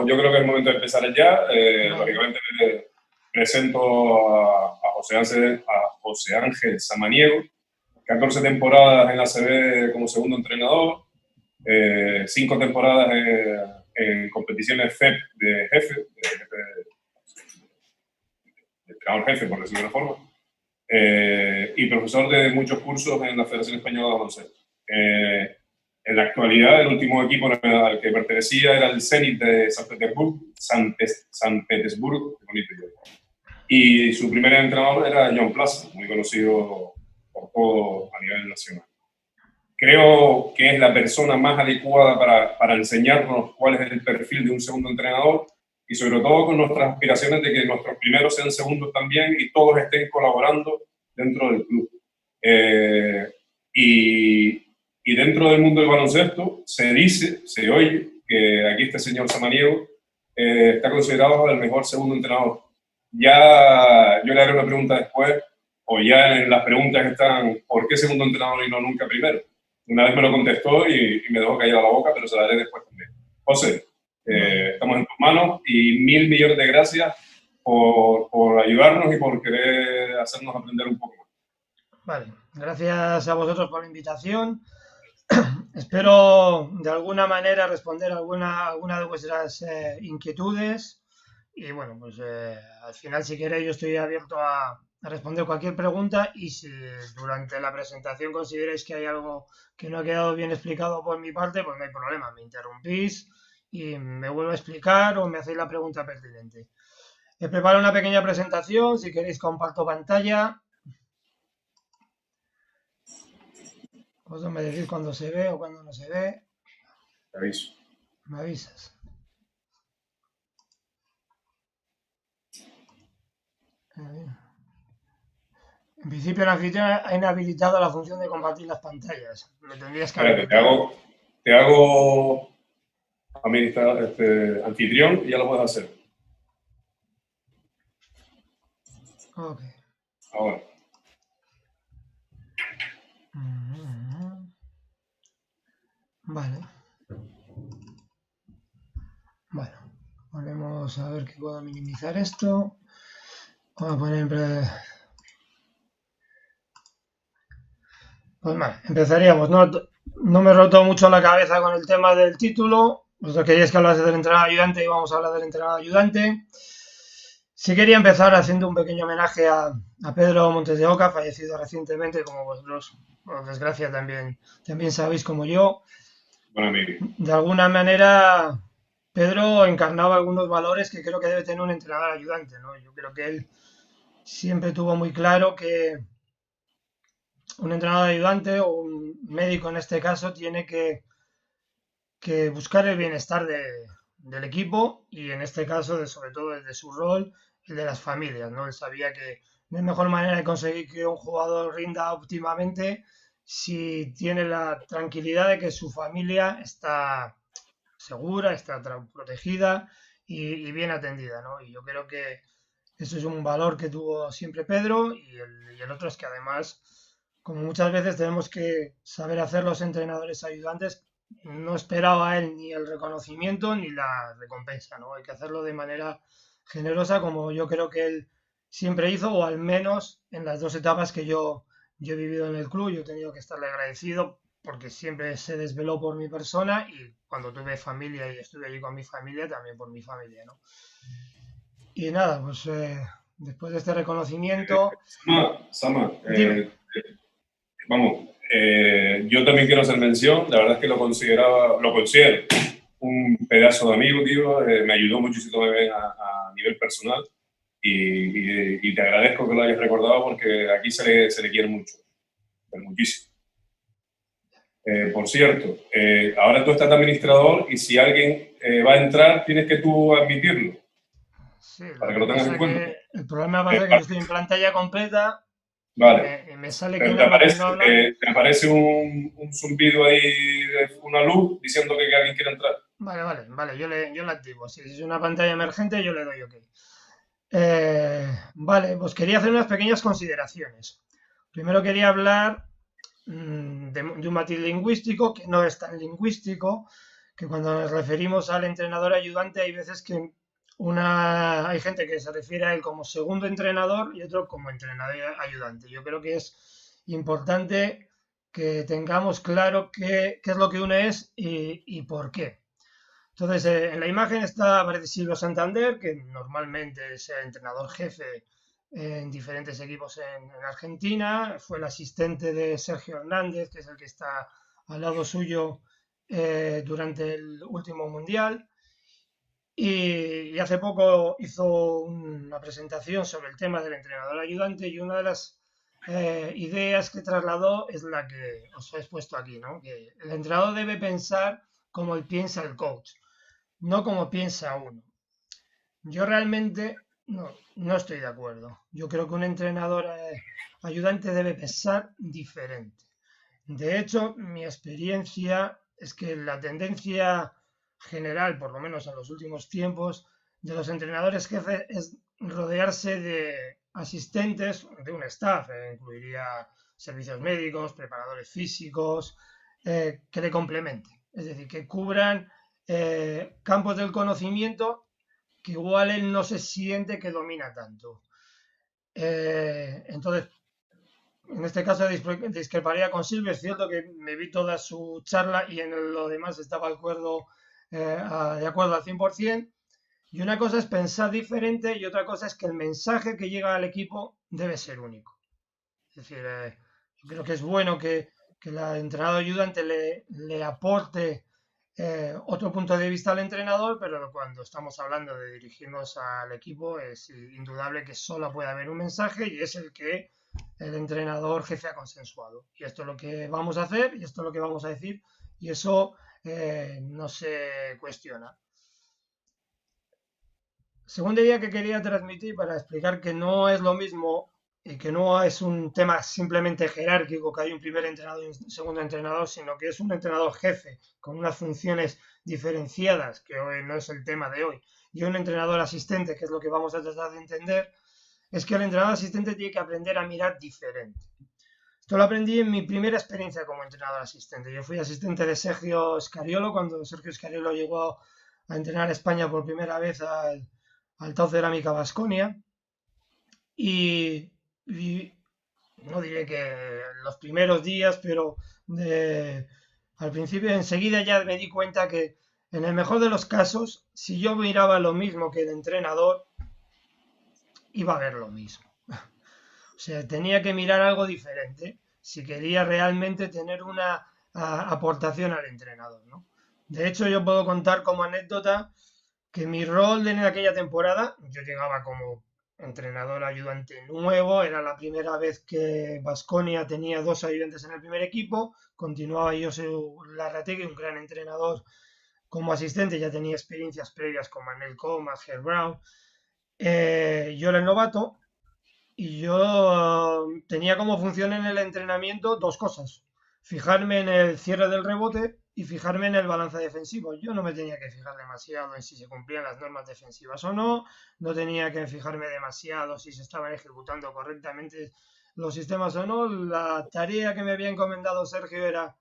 yo creo que es el momento de empezar ya. Vale. Lógicamente presento a José Ángel Samaniego, 14 temporadas en la ACB como segundo entrenador, 5 temporadas en competiciones FEP de jefe, de entrenador jefe, por decirlo de una forma, y profesor de muchos cursos en la Federación Española de Baloncesto. En la actualidad, el último equipo al que pertenecía era el Zenit de San Petersburgo, y su primer entrenador era John Plaza, muy conocido por todo a nivel nacional. Creo que es la persona más adecuada para enseñarnos cuál es el perfil de un segundo entrenador y sobre todo con nuestras aspiraciones de que nuestros primeros sean segundos también y todos estén colaborando dentro del club. Y dentro del mundo del baloncesto se oye que aquí este señor Samaniego está considerado el mejor segundo entrenador. Ya yo le haré una pregunta después, o ya en las preguntas están, ¿por qué segundo entrenador y no nunca primero? Una vez me lo contestó y me dejó callado la boca, pero se la haré después también. José, estamos en tus manos y 1000 millones de gracias por ayudarnos y por querer hacernos aprender un poco más. Vale, gracias a vosotros por la invitación. Espero de alguna manera responder alguna de vuestras inquietudes y bueno, pues al final si queréis yo estoy abierto a responder cualquier pregunta y si durante la presentación consideráis que hay algo que no ha quedado bien explicado por mi parte, pues no hay problema, me interrumpís y me vuelvo a explicar o me hacéis la pregunta pertinente. He preparado una pequeña presentación, si queréis comparto pantalla. Vosotros me decís cuando se ve o cuando no se ve. Te aviso. Me avisas. En principio el anfitrión ha inhabilitado la función de compartir las pantallas. Me tendrías que Espérate, te hago anfitrión y ya lo puedes hacer. Ok. Ahora. Vale. Bueno, ponemos a ver que puedo minimizar esto. Vamos a poner... Pues vale, empezaríamos. No me he roto mucho la cabeza con el tema del título. Vosotros queríais que hablase del entrenador ayudante y vamos a hablar del entrenador ayudante. Sí quería empezar haciendo un pequeño homenaje a Pedro Montes de Oca, fallecido recientemente, como vosotros, por desgracia, también sabéis como yo. Buen amigo. De alguna manera, Pedro encarnaba algunos valores que creo que debe tener un entrenador ayudante, ¿no? Yo creo que él siempre tuvo muy claro que un entrenador ayudante o un médico en este caso tiene que buscar el bienestar del equipo y en este caso, sobre todo desde su rol, el de las familias, ¿no? Él sabía que no hay mejor manera de conseguir que un jugador rinda óptimamente si tiene la tranquilidad de que su familia está segura, está protegida y bien atendida, ¿no? Y yo creo que eso es un valor que tuvo siempre Pedro y el otro es que además, como muchas veces tenemos que saber hacer los entrenadores ayudantes, no esperaba él ni el reconocimiento ni la recompensa, ¿no? Hay que hacerlo de manera generosa como yo creo que él siempre hizo, o al menos en las 2 etapas que yo he vivido en el club, yo he tenido que estarle agradecido porque siempre se desveló por mi persona y cuando tuve familia y estuve allí con mi familia, también por mi familia, ¿no? Y nada, pues después de este reconocimiento... Sama, Dime. yo también quiero hacer mención, la verdad es que lo considero un pedazo de amigo, tío, me ayudó muchísimo a nivel personal y te agradezco que lo hayas recordado porque aquí se le quiere mucho, muchísimo. Por cierto, ahora tú estás de administrador y si alguien va a entrar, tienes que tú admitirlo. Sí, para que lo tengas en cuenta. El problema pasa que yo estoy en pantalla completa. Vale. Y me sale quién habla, quién no habla. ¿Te aparece un zumbido ahí de una luz diciendo que alguien quiere entrar? Vale, yo la activo. Si es una pantalla emergente, yo le doy OK. Vale, pues quería hacer unas pequeñas consideraciones. Primero quería hablar de un matiz lingüístico, que no es tan lingüístico, que cuando nos referimos al entrenador ayudante hay veces que hay gente que se refiere a él como segundo entrenador y otro como entrenador ayudante. Yo creo que es importante que tengamos claro qué es lo que uno es y por qué. Entonces, en la imagen aparece Silvio Santander, que normalmente es el entrenador jefe en diferentes equipos en Argentina. Fue el asistente de Sergio Hernández, que es el que está al lado suyo durante el último mundial. Y hace poco hizo una presentación sobre el tema del entrenador ayudante y una de las ideas que trasladó es la que os he expuesto aquí, ¿no? Que el entrenador debe pensar como piensa el coach, no como piensa uno. Yo realmente no estoy de acuerdo. Yo creo que un entrenador ayudante debe pensar diferente. De hecho, mi experiencia es que la tendencia general, por lo menos en los últimos tiempos, de los entrenadores jefes es rodearse de asistentes de un staff, incluiría servicios médicos, preparadores físicos, que le complementen. Es decir, que cubran campos del conocimiento que igual él no se siente que domina tanto. Entonces, en este caso discreparía con Silvio. Es cierto que me vi toda su charla y en lo demás estaba de acuerdo al 100%. Y una cosa es pensar diferente y otra cosa es que el mensaje que llega al equipo debe ser único. Es decir, yo creo que es bueno que el entrenador ayudante le aporte otro punto de vista al entrenador, pero cuando estamos hablando de dirigirnos al equipo es indudable que solo puede haber un mensaje y es el que el entrenador jefe ha consensuado. Y esto es lo que vamos a hacer y esto es lo que vamos a decir y eso no se cuestiona. Segunda idea que quería transmitir para explicar que no es lo mismo y que no es un tema simplemente jerárquico, que hay un primer entrenador y un segundo entrenador, sino que es un entrenador jefe con unas funciones diferenciadas, que hoy no es el tema de hoy, y un entrenador asistente, que es lo que vamos a tratar de entender, es que el entrenador asistente tiene que aprender a mirar diferente. Esto lo aprendí en mi primera experiencia como entrenador asistente. Yo fui asistente de Sergio Scariolo cuando Sergio Scariolo llegó a entrenar a España por primera vez al Tau Cerámica Baskonia y no diré que los primeros días, pero al principio enseguida ya me di cuenta que en el mejor de los casos, si yo miraba lo mismo que el entrenador, iba a ver lo mismo. O sea, tenía que mirar algo diferente si quería realmente tener una aportación al entrenador, ¿no? De hecho, yo puedo contar como anécdota que mi rol en aquella temporada, yo llegaba como entrenador ayudante nuevo, era la primera vez que Baskonia tenía 2 ayudantes en el primer equipo, continuaba yo Larrategui, un gran entrenador como asistente, ya tenía experiencias previas con Manel Comas, Ger Brown, yo era el novato y yo tenía como función en el entrenamiento 2 cosas, fijarme en el cierre del rebote y fijarme en el balance defensivo. Yo no me tenía que fijar demasiado en si se cumplían las normas defensivas o no, no tenía que fijarme demasiado si se estaban ejecutando correctamente los sistemas o no. La tarea que me había encomendado Sergio era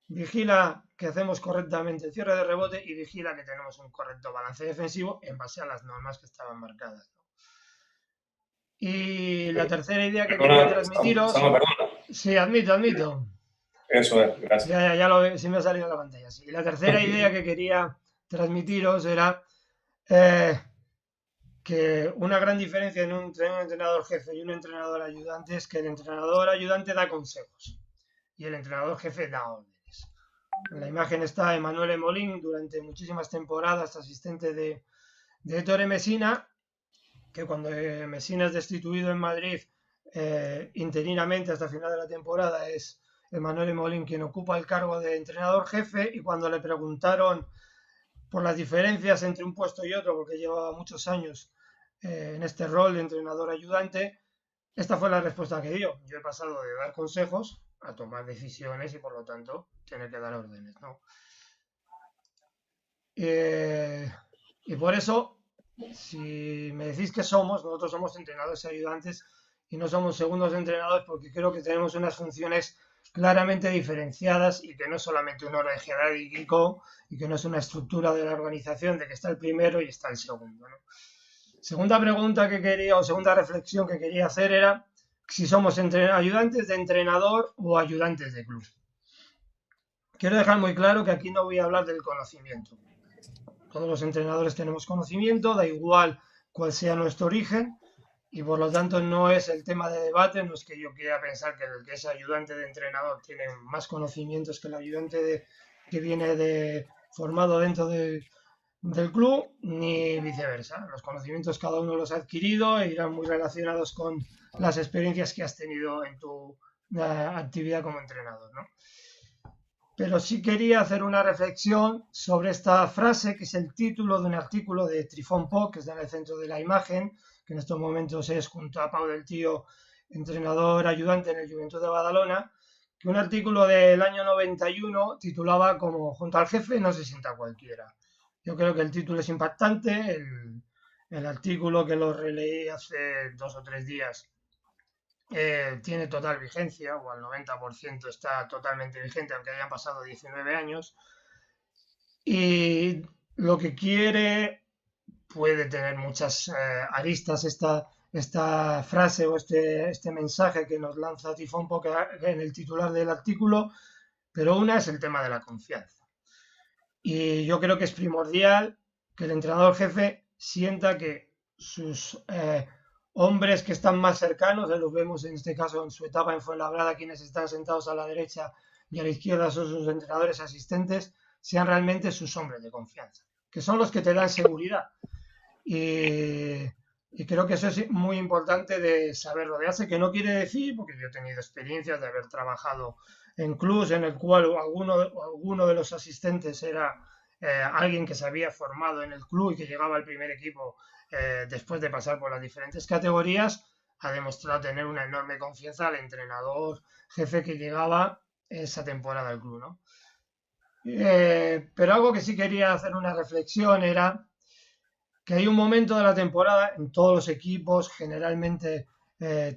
vigila que hacemos correctamente el cierre de rebote y vigila que tenemos un correcto balance defensivo en base a las normas que estaban marcadas. Y la tercera idea que quería transmitiros... Perdona. Sí, admito. Eso es, gracias. Ya lo veo, sí me ha salido en la pantalla. Sí. Y la tercera idea que quería transmitiros era que una gran diferencia en un entrenador jefe y un entrenador ayudante es que el entrenador ayudante da consejos y el entrenador jefe da órdenes. En la imagen está Emanuele Molín, durante muchísimas temporadas asistente de Ettore Messina, que cuando Messina es destituido en Madrid interinamente hasta el final de la temporada es Emanuele Molín quien ocupa el cargo de entrenador jefe, y cuando le preguntaron por las diferencias entre un puesto y otro, porque llevaba muchos años en este rol de entrenador ayudante, esta fue la respuesta que dio. Yo he pasado de dar consejos a tomar decisiones y por lo tanto tener que dar órdenes, ¿no? Y por eso, si me decís que nosotros somos entrenadores ayudantes y no somos segundos entrenadores, porque creo que tenemos unas funciones claramente diferenciadas y que no es solamente un orden jerárquico y que no es una estructura de la organización de que está el primero y está el segundo, ¿no? Segunda pregunta que quería, o segunda reflexión que quería hacer era si somos ayudantes de entrenador o ayudantes de club. Quiero dejar muy claro que aquí no voy a hablar del conocimiento. Todos los entrenadores tenemos conocimiento, da igual cuál sea nuestro origen, y por lo tanto no es el tema de debate, no es que yo quiera pensar que el que es ayudante de entrenador tiene más conocimientos que el ayudante que viene formado dentro del club, ni viceversa. Los conocimientos cada uno los ha adquirido e irán muy relacionados con las experiencias que has tenido en tu actividad como entrenador, ¿no? Pero sí quería hacer una reflexión sobre esta frase, que es el título de un artículo de Trifón Poch, que está en el centro de la imagen, que en estos momentos es, junto a Pau del Tío, entrenador ayudante en el Juventud de Badalona, que un artículo del año 91 titulaba como "Junto al jefe no se sienta cualquiera". Yo creo que el título es impactante, el artículo, que lo releí hace 2 o 3 días, tiene total vigencia, o al 90% está totalmente vigente, aunque hayan pasado 19 años. Y lo que quiere puede tener muchas aristas esta frase o este mensaje que nos lanza Tifón Poch en el titular del artículo, pero una es el tema de la confianza. Y yo creo que es primordial que el entrenador jefe sienta que sus hombres que están más cercanos, los vemos en este caso en su etapa en Fuenlabrada, quienes están sentados a la derecha y a la izquierda son sus entrenadores asistentes, sean realmente sus hombres de confianza, que son los que te dan seguridad. Y creo que eso es muy importante de saber rodearse, que no quiere decir, porque yo he tenido experiencias de haber trabajado en clubs en el cual alguno de los asistentes era alguien que se había formado en el club y que llegaba al primer equipo después de pasar por las diferentes categorías, ha demostrado tener una enorme confianza al entrenador jefe que llegaba esa temporada al club, ¿no? Pero algo que sí quería hacer una reflexión era que hay un momento de la temporada en todos los equipos, generalmente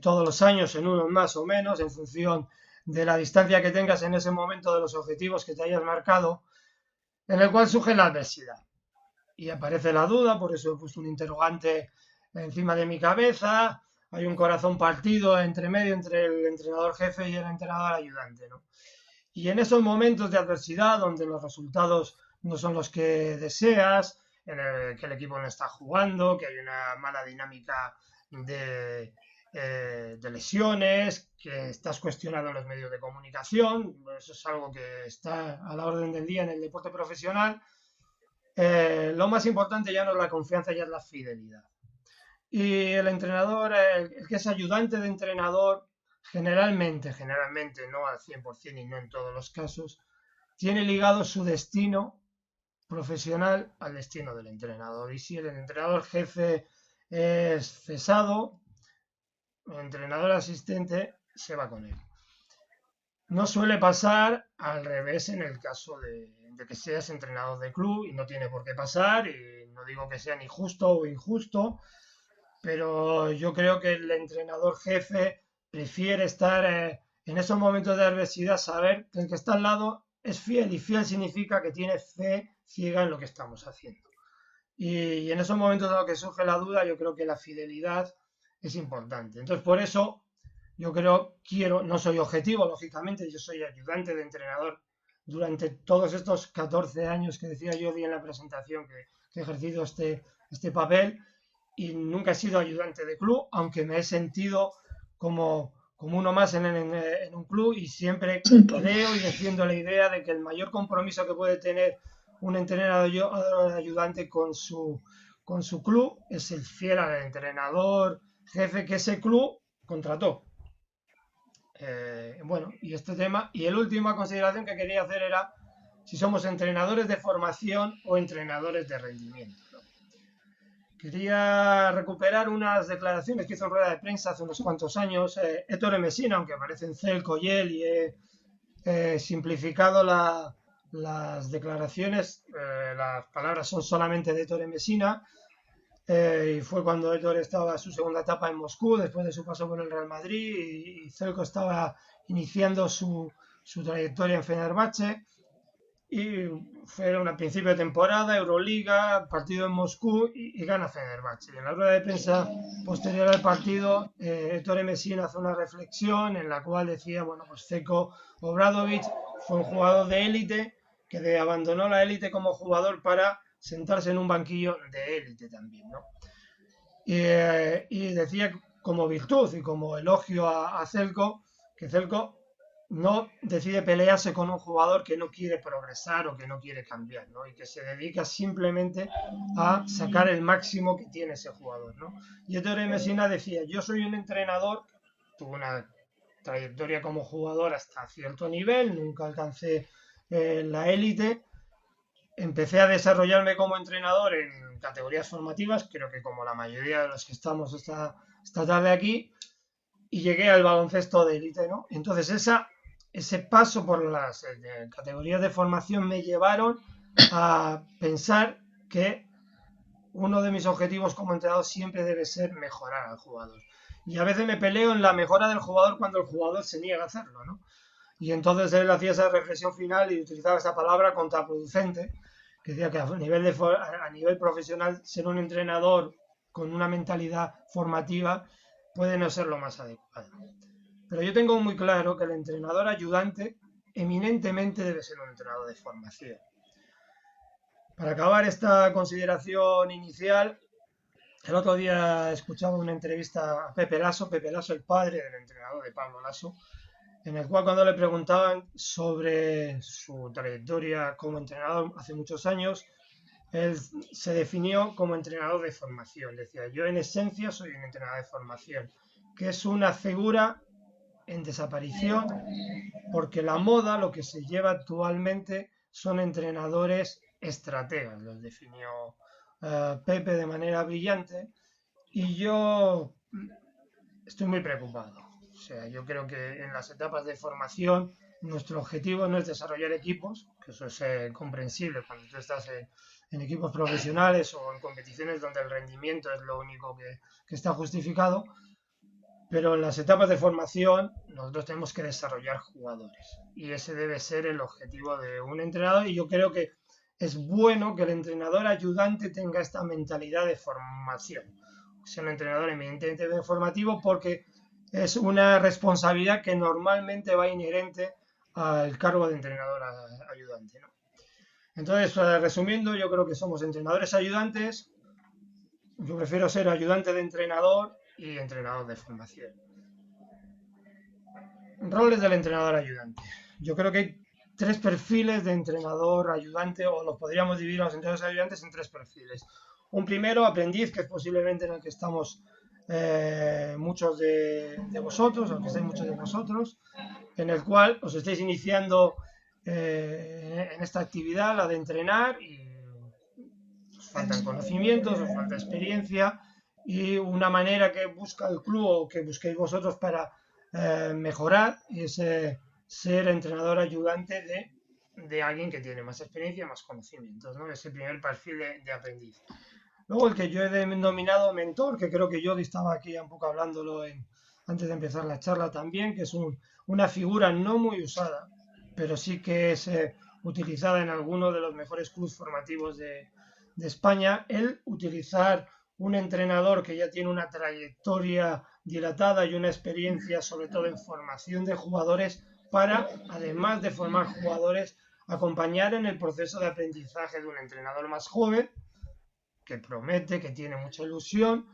todos los años, en unos más o menos, en función de la distancia que tengas en ese momento de los objetivos que te hayas marcado, en el cual surge la adversidad. Y aparece la duda, por eso he puesto un interrogante encima de mi cabeza, hay un corazón partido entre medio entre el entrenador jefe y el entrenador ayudante, ¿no? Y en esos momentos de adversidad, donde los resultados no son los que deseas, que el equipo no está jugando, que hay una mala dinámica de lesiones, que estás cuestionado en los medios de comunicación, eso es algo que está a la orden del día en el deporte profesional. Lo más importante ya no es la confianza, ya es la fidelidad. Y el entrenador, el que es ayudante de entrenador, generalmente, no al 100% y no en todos los casos, tiene ligado su destino profesional al destino del entrenador. Y si el entrenador jefe es cesado, el entrenador asistente se va con él. No suele pasar al revés en el caso de que seas entrenador de club, y no tiene por qué pasar, y no digo que sea ni justo o injusto, pero yo creo que el entrenador jefe prefiere estar en esos momentos de adversidad, saber que el que está al lado es fiel, y fiel significa que tiene fe ciega en lo que estamos haciendo. Y en esos momentos en los que surge la duda, yo creo que la fidelidad es importante. Entonces, por eso yo no soy objetivo, lógicamente, yo soy ayudante de entrenador durante todos estos 14 años que decía yo en la presentación que he ejercido este papel, y nunca he sido ayudante de club, aunque me he sentido como uno más en un club, y siempre creo y defiendo la idea de que el mayor compromiso que puede tener un entrenador ayudante con su club es el fiel al entrenador jefe que ese club contrató. Bueno, y este tema, y la última consideración que quería hacer era si somos entrenadores de formación o entrenadores de rendimiento. Quería recuperar unas declaraciones que hizo en rueda de prensa hace unos cuantos años Ettore Messina, aunque aparece en Celco y él, y he simplificado las declaraciones, las palabras son solamente de Ettore Messina, y fue cuando Héctor estaba en su segunda etapa en Moscú, después de su paso por el Real Madrid, y Zelko estaba iniciando su trayectoria en Fenerbahce. Y fue a principio de temporada, Euroliga, partido en Moscú y gana Fenerbahce. Y en la rueda de prensa posterior al partido, Ettore Messina hace una reflexión en la cual decía, bueno, pues Zeljko Obradović fue un jugador de élite que abandonó la élite como jugador para sentarse en un banquillo de élite también, ¿no? Y decía como virtud y como elogio a Zeljko, que Zeljko no decide pelearse con un jugador que no quiere progresar o que no quiere cambiar, ¿no? Y que se dedica simplemente a sacar el máximo que tiene ese jugador, ¿no? Y Ettore Messina decía, yo soy un entrenador, tuve una trayectoria como jugador hasta cierto nivel, nunca alcancé la élite, empecé a desarrollarme como entrenador en categorías formativas, creo que como la mayoría de los que estamos esta tarde aquí, y llegué al baloncesto de élite, ¿no? Entonces ese paso por las categorías de formación me llevaron a pensar que uno de mis objetivos como entrenador siempre debe ser mejorar al jugador. Y a veces me peleo en la mejora del jugador cuando el jugador se niega a hacerlo, ¿no? Y entonces él hacía esa reflexión final y utilizaba esa palabra contraproducente, que decía que a nivel profesional ser un entrenador con una mentalidad formativa puede no ser lo más adecuado. Pero yo tengo muy claro que el entrenador ayudante eminentemente debe ser un entrenador de formación. Para acabar esta consideración inicial, el otro día escuchaba una entrevista a Pepe Lasso, el padre del entrenador de Pablo Lasso, en el cual cuando le preguntaban sobre su trayectoria como entrenador hace muchos años, él se definió como entrenador de formación. Decía, yo en esencia soy un entrenador de formación, que es una figura en desaparición, porque la moda, lo que se lleva actualmente, son entrenadores estrategas, los definió Pepe de manera brillante, y yo estoy muy preocupado. O sea, yo creo que en las etapas de formación nuestro objetivo no es desarrollar equipos, que eso es comprensible cuando tú estás en equipos profesionales o en competiciones donde el rendimiento es lo único que está justificado, pero en las etapas de formación nosotros tenemos que desarrollar jugadores y ese debe ser el objetivo de un entrenador y yo creo que es bueno que el entrenador ayudante tenga esta mentalidad de formación, sea un entrenador eminentemente formativo porque es una responsabilidad que normalmente va inherente al cargo de entrenador ayudante, ¿no? Entonces, resumiendo, yo creo que somos entrenadores ayudantes, yo prefiero ser ayudante de entrenador y entrenador de formación. Roles del entrenador ayudante. Yo creo que hay tres perfiles de entrenador ayudante, o los podríamos dividir a los entrenadores ayudantes en tres perfiles. Un primero, aprendiz, que es posiblemente en el que estamos muchos de vosotros, aunque estéis muchos de vosotros, en el cual os estáis iniciando en esta actividad, la de entrenar, y os faltan conocimientos, os falta experiencia, y una manera que busca el club o que busquéis vosotros para mejorar es ser entrenador ayudante de alguien que tiene más experiencia, más conocimientos, ¿no? Ese primer perfil de aprendiz. Luego el que yo he denominado mentor, que creo que yo estaba aquí un poco hablándolo antes de empezar la charla también, que es una figura no muy usada, pero sí que es utilizada en algunos de los mejores clubes formativos de España, el utilizar un entrenador que ya tiene una trayectoria dilatada y una experiencia sobre todo en formación de jugadores para, además de formar jugadores, acompañar en el proceso de aprendizaje de un entrenador más joven que promete, que tiene mucha ilusión,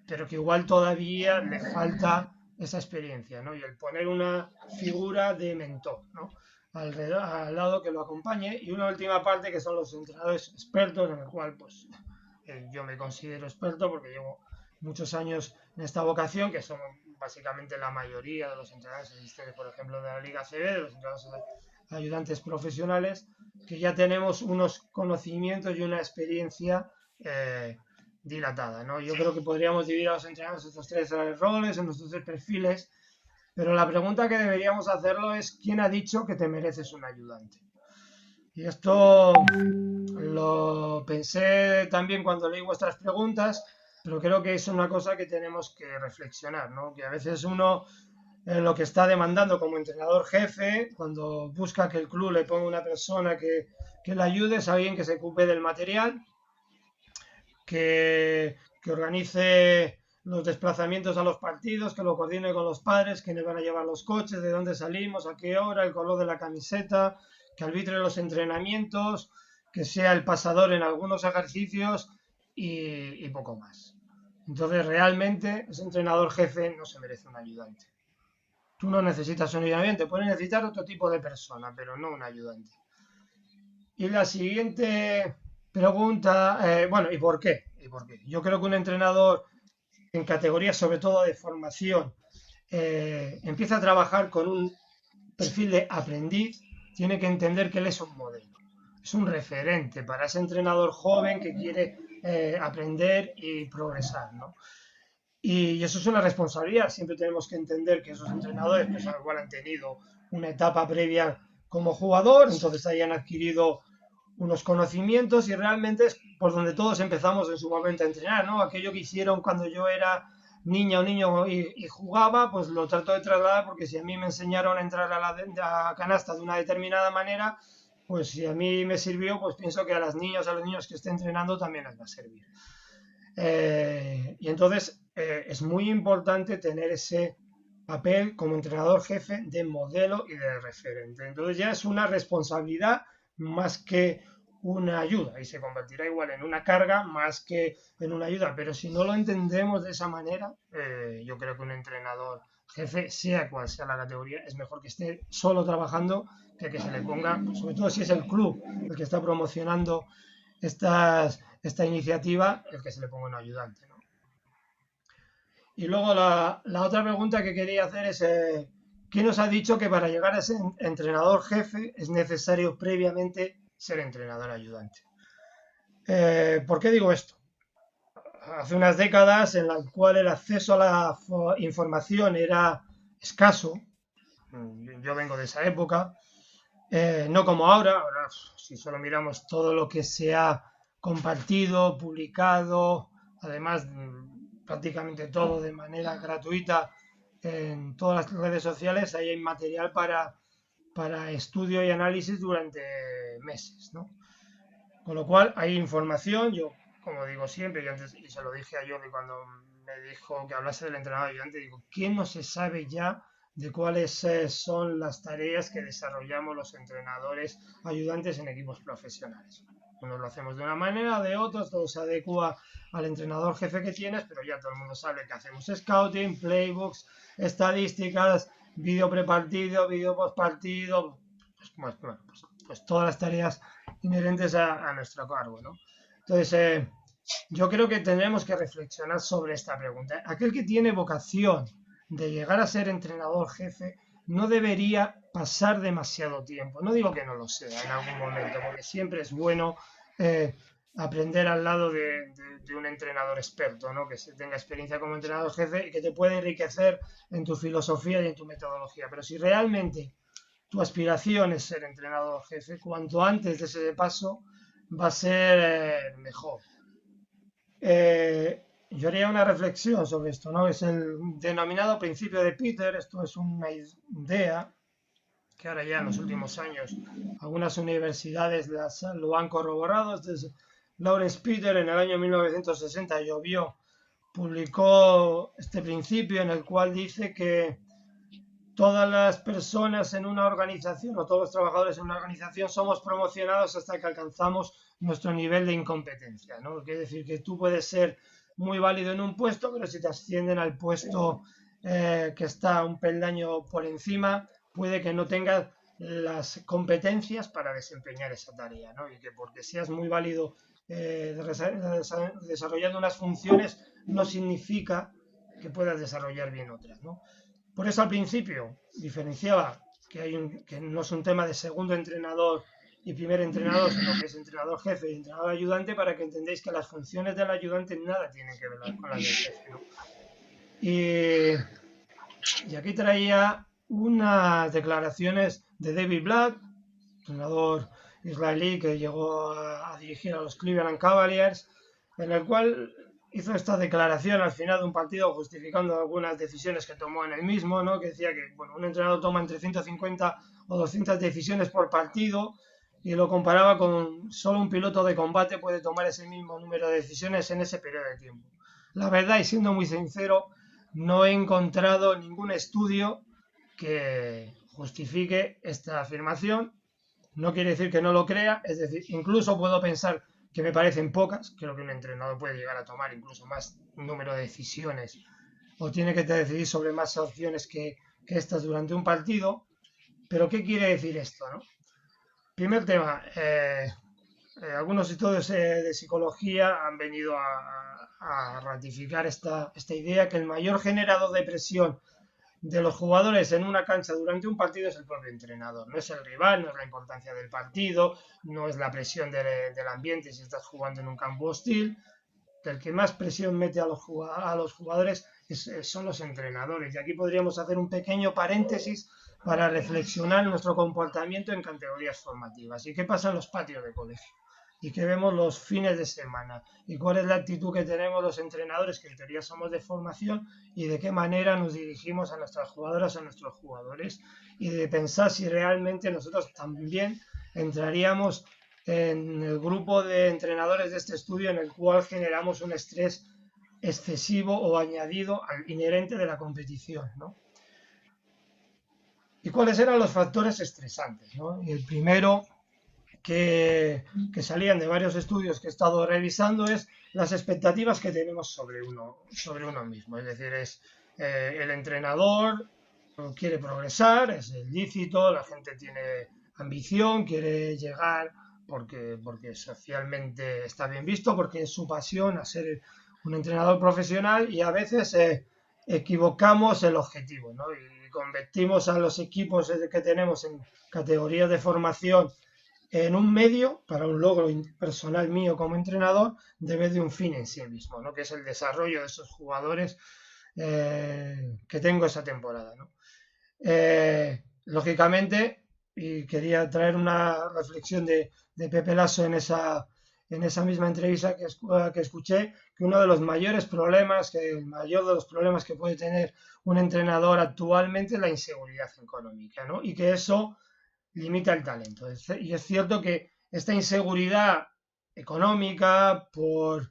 pero que igual todavía le falta esa experiencia, ¿no? Y el poner una figura de mentor, ¿no? Al lado que lo acompañe. Y una última parte que son los entrenadores expertos, en el cual pues yo me considero experto porque llevo muchos años en esta vocación, que son básicamente la mayoría de los entrenadores existentes, por ejemplo, de la Liga CB, de los entrenadores ayudantes profesionales, que ya tenemos unos conocimientos y una experiencia dilatada, ¿no? Yo creo que podríamos dividir a los entrenadores en estos tres roles, en nuestros tres perfiles, pero la pregunta que deberíamos hacerlo es ¿quién ha dicho que te mereces un ayudante? Y esto lo pensé también cuando leí vuestras preguntas, pero creo que es una cosa que tenemos que reflexionar, ¿no? Que a veces uno lo que está demandando como entrenador jefe, cuando busca que el club le ponga una persona que le ayude, es alguien que se ocupe del material, que organice los desplazamientos a los partidos, que lo coordine con los padres, quiénes van a llevar los coches, de dónde salimos, a qué hora, el color de la camiseta, que arbitre los entrenamientos, que sea el pasador en algunos ejercicios y poco más. Entonces, realmente, ese entrenador jefe no se merece un ayudante. Tú no necesitas un ayudante, puedes necesitar otro tipo de persona, pero no un ayudante. Y la siguiente pregunta, bueno, ¿y por qué? ¿Y por qué? Yo creo que un entrenador en categorías sobre todo de formación empieza a trabajar con un perfil de aprendiz, tiene que entender que él es un modelo, es un referente para ese entrenador joven que quiere aprender y progresar, ¿no? Y eso es una responsabilidad. Siempre tenemos que entender que esos entrenadores, pues igual han tenido una etapa previa como jugador, entonces hayan adquirido unos conocimientos y realmente es por donde todos empezamos en su momento a entrenar, ¿no? Aquello que hicieron cuando yo era niña o niño y jugaba, pues lo trato de trasladar porque si a mí me enseñaron a entrar a la canasta de una determinada manera, pues si a mí me sirvió, pues pienso que a las niñas, a los niños que estén entrenando también les va a servir. Y entonces es muy importante tener ese papel como entrenador jefe de modelo y de referente. Entonces ya es una responsabilidad más que una ayuda y se convertirá igual en una carga más que en una ayuda. Pero si no lo entendemos de esa manera, yo creo que un entrenador jefe, sea cual sea la categoría, es mejor que esté solo trabajando que se le ponga, sobre todo si es el club el que está promocionando esta iniciativa, el que se le ponga un ayudante, ¿no? Y luego la otra pregunta que quería hacer es, ¿quién nos ha dicho que para llegar a ser entrenador jefe es necesario previamente ser entrenador ayudante? ¿Por qué digo esto? Hace unas décadas en las cuales el acceso a la información era escaso, yo vengo de esa época, no como ahora, si solo miramos todo lo que se ha compartido, publicado, además prácticamente todo de manera gratuita en todas las redes sociales, ahí hay material para estudio y análisis durante meses, ¿no? Con lo cual hay información, yo como digo siempre, y se lo dije a Jordi cuando me dijo que hablase del entrenador ayudante, digo, ¿quién no se sabe ya de cuáles son las tareas que desarrollamos los entrenadores ayudantes en equipos profesionales? Unos lo hacemos de una manera, de otros, todo se adecua al entrenador jefe que tienes, pero ya todo el mundo sabe que hacemos scouting, playbooks, estadísticas, vídeo prepartido, vídeo postpartido, pues todas las tareas inherentes a nuestro cargo, ¿no? Entonces, yo creo que tendremos que reflexionar sobre esta pregunta. Aquel que tiene vocación de llegar a ser entrenador jefe no debería pasar demasiado tiempo. No digo que no lo sea en algún momento, porque siempre es bueno aprender al lado de un entrenador experto, ¿no? Que se tenga experiencia como entrenador jefe y que te puede enriquecer en tu filosofía y en tu metodología. Pero si realmente tu aspiración es ser entrenador jefe, cuanto antes de ese paso va a ser mejor. Yo haría una reflexión sobre esto, ¿no? Es el denominado principio de Peter, esto es una idea que ahora ya en los últimos años algunas universidades lo han corroborado. Este es Lawrence Peter en el año 1960 publicó este principio en el cual dice que todas las personas en una organización o todos los trabajadores en una organización somos promocionados hasta que alcanzamos nuestro nivel de incompetencia, ¿no? Quiere decir que tú puedes ser muy válido en un puesto, pero si te ascienden al puesto que está un peldaño por encima, puede que no tengas las competencias para desempeñar esa tarea, ¿no? Y que porque seas muy válido desarrollando unas funciones no significa que puedas desarrollar bien otras, ¿no? Por eso al principio diferenciaba que no es un tema de segundo entrenador y primer entrenador, sino que es entrenador jefe y entrenador ayudante, para que entendáis que las funciones del ayudante nada tienen que ver con las del jefe, ¿no? Y aquí traía unas declaraciones de David Blatt, entrenador israelí que llegó a dirigir a los Cleveland Cavaliers, en el cual hizo esta declaración al final de un partido justificando algunas decisiones que tomó en el mismo, ¿no? Que decía que bueno, un entrenador toma entre 150 o 200 decisiones por partido y lo comparaba con solo un piloto de combate puede tomar ese mismo número de decisiones en ese periodo de tiempo. La verdad, y siendo muy sincero, no he encontrado ningún estudio que justifique esta afirmación. No quiere decir que no lo crea, es decir, incluso puedo pensar que me parecen pocas, creo que un entrenador puede llegar a tomar incluso más número de decisiones o tiene que decidir sobre más opciones que estas durante un partido, pero ¿qué quiere decir esto, no? Primer tema, algunos estudios de psicología han venido a ratificar esta idea que el mayor generador de presión de los jugadores en una cancha durante un partido es el propio entrenador. No es el rival, no es la importancia del partido, no es la presión del ambiente si estás jugando en un campo hostil. El que más presión mete a los jugadores son los entrenadores. Y aquí podríamos hacer un pequeño paréntesis para reflexionar nuestro comportamiento en categorías formativas. ¿Y qué pasa en los patios de colegio? ¿Y qué vemos los fines de semana? ¿Y cuál es la actitud que tenemos los entrenadores, que en teoría somos de formación, y de qué manera nos dirigimos a nuestras jugadoras, a nuestros jugadores? Y de pensar si realmente nosotros también entraríamos en el grupo de entrenadores de este estudio en el cual generamos un estrés excesivo o añadido al inherente de la competición, ¿no? ¿Y cuáles eran los factores estresantes, ¿no? Y el primero que salían de varios estudios que he estado revisando es las expectativas que tenemos sobre uno mismo. Es decir, el entrenador quiere progresar, es lícito, la gente tiene ambición, quiere llegar porque socialmente está bien visto, porque es su pasión a ser un entrenador profesional y a veces equivocamos el objetivo, ¿no? Y convertimos a los equipos que tenemos en categorías de formación en un medio para un logro personal mío como entrenador en vez de un fin en sí mismo, ¿no? Que es el desarrollo de esos jugadores que tengo esa temporada, ¿no? Lógicamente, y quería traer una reflexión de Pepe Lasso en esa misma entrevista que escuché, que uno de los mayores problemas, que el mayor de los problemas que puede tener un entrenador actualmente es la inseguridad económica, ¿no? Y que eso limita el talento. Y es cierto que esta inseguridad económica por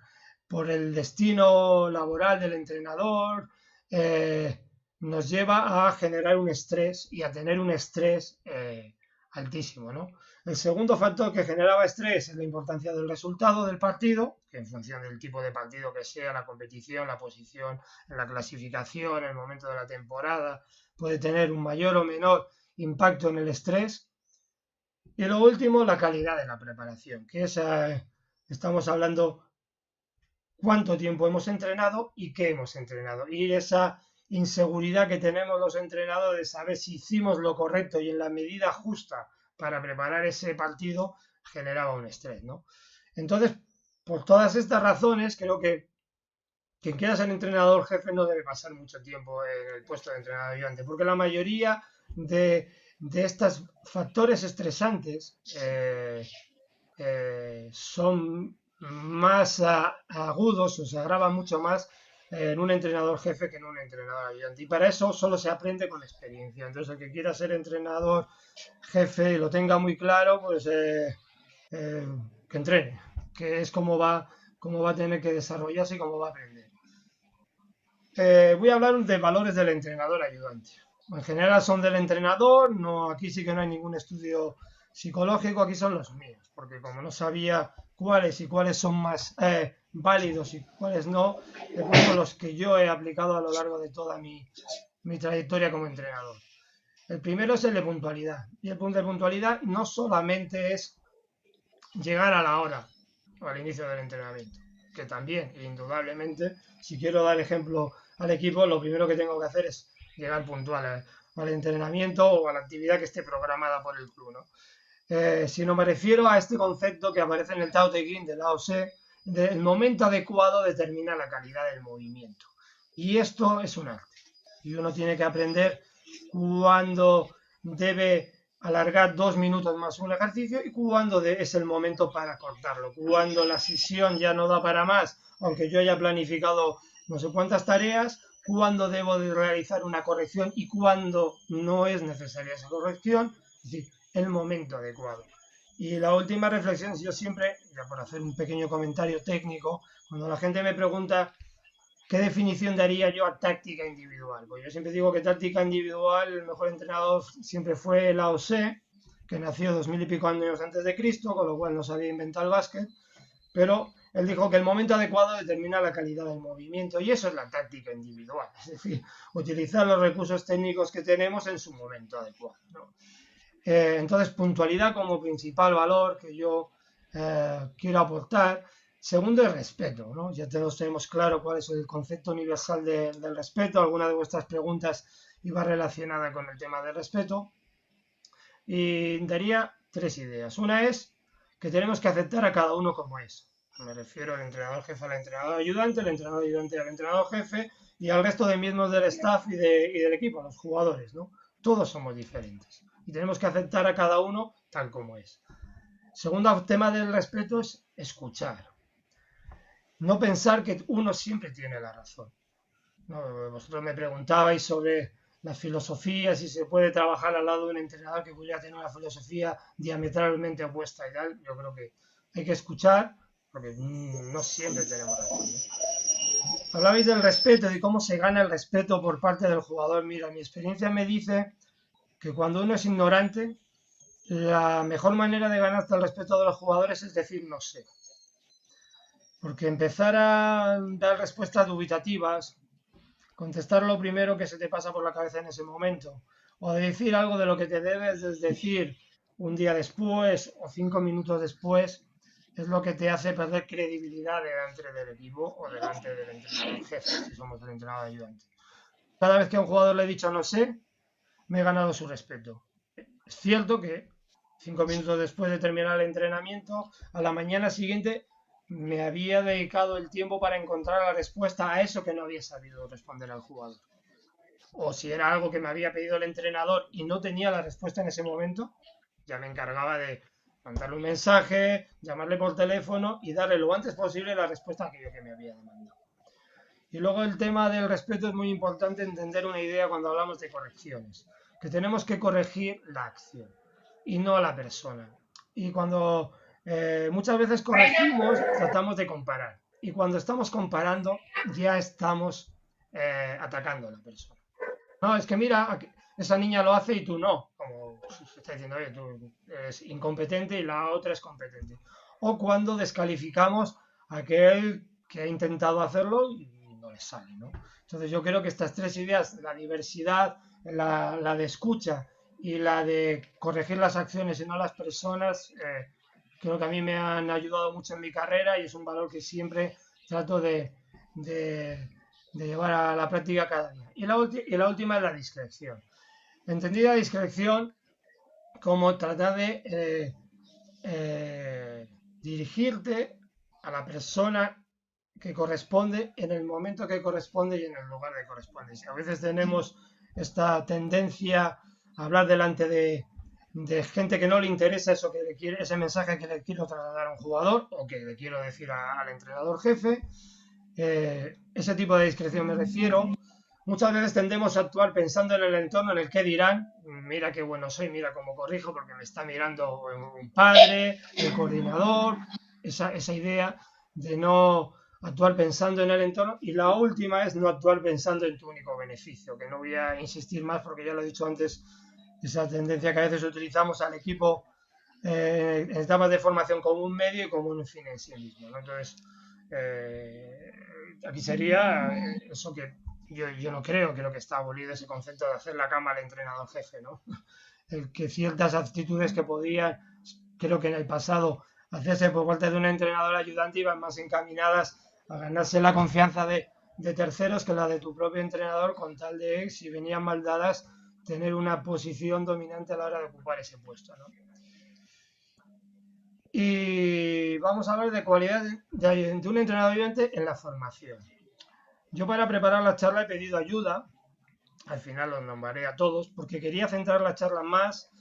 el destino laboral del entrenador nos lleva a generar un estrés y a tener un estrés altísimo, ¿no? El segundo factor que generaba estrés es la importancia del resultado del partido, que en función del tipo de partido que sea, la competición, la posición en la clasificación, el momento de la temporada, puede tener un mayor o menor impacto en el estrés. Y lo último, la calidad de la preparación, que es, estamos hablando cuánto tiempo hemos entrenado y qué hemos entrenado. Y esa inseguridad que tenemos los entrenadores de saber si hicimos lo correcto y en la medida justa para preparar ese partido generaba un estrés, ¿no? Entonces, por todas estas razones, creo que quien quiera ser entrenador jefe no debe pasar mucho tiempo en el puesto de entrenador ayudante, porque la mayoría de estos factores estresantes son más agudos o se agravan mucho más en un entrenador jefe que en un entrenador ayudante. Y para eso solo se aprende con experiencia. Entonces, el que quiera ser entrenador jefe y lo tenga muy claro, pues que entrene, que es cómo va a tener que desarrollarse y cómo va a aprender. Voy a hablar de valores del entrenador ayudante. En general son del entrenador, no, aquí sí que no hay ningún estudio psicológico, aquí son los míos, porque como no sabía cuáles son más válidos y cuáles no, he puesto los que yo he aplicado a lo largo de toda mi trayectoria como entrenador. El primero es el de puntualidad, y el punto de puntualidad no solamente es llegar a la hora o al inicio del entrenamiento, que también, indudablemente, si quiero dar ejemplo al equipo, lo primero que tengo que hacer es llegar puntual al entrenamiento o a la actividad que esté programada por el club, ¿no? Sino me refiero a este concepto que aparece en el Tao Te Ching de Lao Tse, del momento adecuado determina la calidad del movimiento. Y esto es un arte. Y uno tiene que aprender cuándo debe alargar 2 minutos más un ejercicio y cuándo es el momento para cortarlo, cuando la sesión ya no da para más, aunque yo haya planificado no sé cuántas tareas, cuándo debo de realizar una corrección y cuándo no es necesaria esa corrección, es decir, el momento adecuado. Y la última reflexión, yo siempre, ya por hacer un pequeño comentario técnico, cuando la gente me pregunta ¿qué definición daría yo a táctica individual? Pues yo siempre digo que táctica individual, el mejor entrenador siempre fue Lao Tse, que nació 2000 y pico años antes de Cristo, con lo cual no sabía inventar el básquet, pero él dijo que el momento adecuado determina la calidad del movimiento y eso es la táctica individual, es decir, utilizar los recursos técnicos que tenemos en su momento adecuado, ¿no? Entonces, puntualidad como principal valor que yo quiero aportar. Segundo, el respeto, ¿no? Ya todos tenemos claro cuál es el concepto universal del respeto. Alguna de vuestras preguntas iba relacionada con el tema del respeto. Y daría 3 ideas. Una es que tenemos que aceptar a cada uno como es. Me refiero al entrenador jefe al entrenador ayudante, el entrenador ayudante al entrenador jefe y al resto de miembros del staff y del equipo, a los jugadores, ¿no? Todos somos diferentes y tenemos que aceptar a cada uno tal como es. Segundo tema del respeto es escuchar. No pensar que uno siempre tiene la razón. No, vosotros me preguntabais sobre la filosofía, si se puede trabajar al lado de un entrenador que pudiera tener una filosofía diametralmente opuesta y tal. Yo creo que hay que escuchar porque no siempre tenemos razón, ¿no? Hablabais del respeto, de cómo se gana el respeto por parte del jugador. Mira, mi experiencia me dice que cuando uno es ignorante, la mejor manera de ganarte el respeto de los jugadores es decir no sé. Porque empezar a dar respuestas dubitativas, contestar lo primero que se te pasa por la cabeza en ese momento, o decir algo de lo que te debes decir un día después o 5 minutos después, es lo que te hace perder credibilidad delante del equipo o delante del entrenador jefe, si somos el entrenador ayudante. Cada vez que a un jugador le he dicho no sé, me he ganado su respeto. Es cierto que 5 minutos después de terminar el entrenamiento, a la mañana siguiente me había dedicado el tiempo para encontrar la respuesta a eso que no había sabido responder al jugador. O si era algo que me había pedido el entrenador y no tenía la respuesta en ese momento, ya me encargaba de mandarle un mensaje, llamarle por teléfono y darle lo antes posible la respuesta a aquello que me había demandado. Y luego el tema del respeto es muy importante entender una idea cuando hablamos de correcciones, que tenemos que corregir la acción y no a la persona. Y cuando muchas veces corregimos, tratamos de comparar. Y cuando estamos comparando, ya estamos atacando a la persona. No, es que mira, esa niña lo hace y tú no. Como se está diciendo, oye, tú eres incompetente y la otra es competente. O cuando descalificamos a aquel que ha intentado hacerlo y no le sale, ¿no? Entonces yo creo que estas 3 ideas, la diversidad, la de escucha y la de corregir las acciones y no las personas, creo que a mí me han ayudado mucho en mi carrera y es un valor que siempre trato de llevar a la práctica cada día. Y la última es la discreción. Entendida discreción como tratar de dirigirte a la persona que corresponde en el momento que corresponde y en el lugar que corresponde. Si a veces tenemos esta tendencia a hablar delante de gente que no le interesa eso que le quiere, ese mensaje que le quiero trasladar a un jugador o que le quiero decir al entrenador jefe. Ese tipo de discreción me refiero. Muchas veces tendemos a actuar pensando en el entorno, en el que dirán, mira qué bueno soy, mira cómo corrijo porque me está mirando un padre, el coordinador, esa idea de no actuar pensando en el entorno. Y la última es no actuar pensando en tu único beneficio, que no voy a insistir más porque ya lo he dicho antes, esa tendencia que a veces utilizamos al equipo en etapas de formación como un medio y como un fin en sí mismo, ¿no? Entonces, aquí sería eso que yo no creo que está abolido ese concepto de hacer la cama al entrenador jefe, ¿no? El que ciertas actitudes que podían, creo que en el pasado, hacerse por parte de un entrenador ayudante iban más encaminadas a ganarse la confianza de terceros que la de tu propio entrenador, con tal de, si venían mal dadas, tener una posición dominante a la hora de ocupar ese puesto, ¿no? Y vamos a hablar de cualidades de un entrenador ayudante en la formación. Yo para preparar la charla he pedido ayuda, al final los nombraré a todos, porque quería centrar la charla más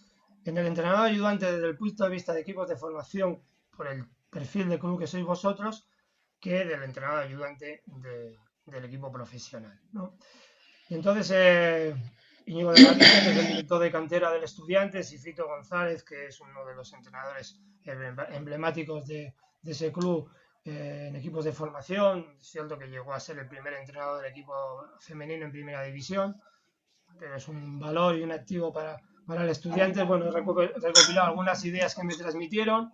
en el entrenador ayudante desde el punto de vista de equipos de formación, por el perfil de club que sois vosotros, que del entrenador ayudante del equipo profesional, ¿no? Y entonces Íñigo de la Villa, que es el director de cantera del Estudiantes, y Fito González, que es uno de los entrenadores emblemáticos de ese club en equipos de formación. Es cierto que llegó a ser el primer entrenador del equipo femenino en primera división, pero es un valor y un activo para el Estudiantes. Bueno, he recopilado algunas ideas que me transmitieron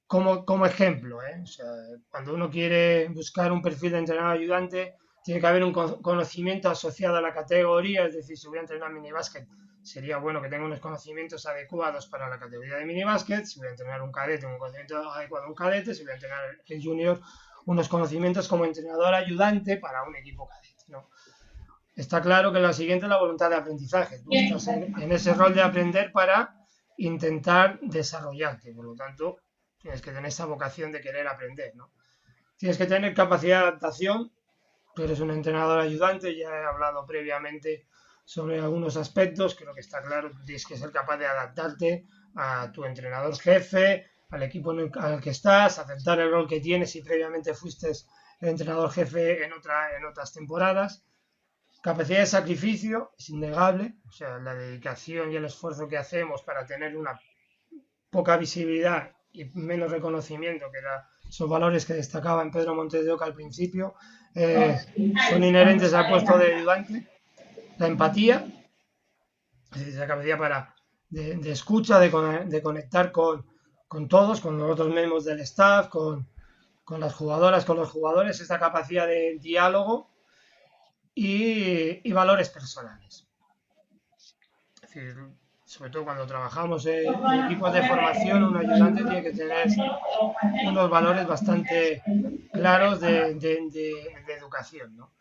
como ejemplo, ¿eh? O sea, cuando uno quiere buscar un perfil de entrenador ayudante, tiene que haber un conocimiento asociado a la categoría, es decir, si voy a entrenar minibásquet, sería bueno que tenga unos conocimientos adecuados para la categoría de minibásquet. Si voy a entrenar un cadete, un conocimiento adecuado a un cadete. Si voy a entrenar el junior, unos conocimientos como entrenador ayudante para un equipo cadete, ¿no? Está claro que la siguiente es la voluntad de aprendizaje. Tú estás en ese rol de aprender para intentar desarrollarte. Por lo tanto, tienes que tener esa vocación de querer aprender, ¿no? Tienes que tener capacidad de adaptación. Tú eres un entrenador ayudante, ya he hablado previamente sobre algunos aspectos. Creo que está claro, tú tienes que ser capaz de adaptarte a tu entrenador jefe, al equipo al que estás, aceptar el rol que tienes si previamente fuiste el entrenador jefe en otras temporadas. Capacidad de sacrificio es innegable, o sea, la dedicación y el esfuerzo que hacemos para tener una poca visibilidad y menos reconocimiento, que eran esos valores que destacaba en Pedro Montes de Oca al principio, son inherentes al puesto de ayudante. La empatía, es decir, la capacidad de escucha, de conectar con todos, con los otros miembros del staff, con las jugadoras, con los jugadores, esta capacidad de diálogo y valores personales. Es decir, sobre todo cuando trabajamos en equipos de formación, un ayudante tiene que tener unos valores bastante claros de educación, ¿no?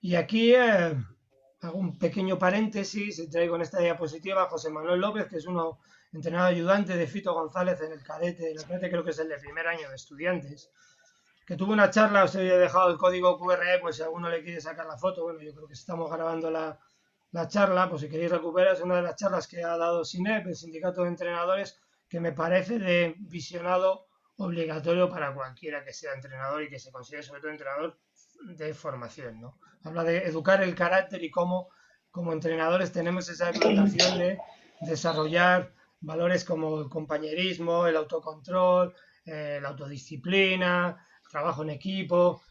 Y aquí hago un pequeño paréntesis y traigo en esta diapositiva a José Manuel López, que es uno entrenador ayudante de Fito González en el cadete creo que es el de primer año de estudiantes, que tuvo una charla. Os he dejado el código QR, pues si alguno le quiere sacar la foto. Bueno, yo creo que estamos grabando la charla, pues si queréis recuperar, es una de las charlas que ha dado SINEP, el Sindicato de Entrenadores, que me parece de visionado obligatorio para cualquiera que sea entrenador y que se considere sobre todo entrenador de formación, ¿no? Habla de educar el carácter y cómo como entrenadores tenemos esa obligación de desarrollar valores como el compañerismo, el autocontrol, la autodisciplina, el trabajo en equipo.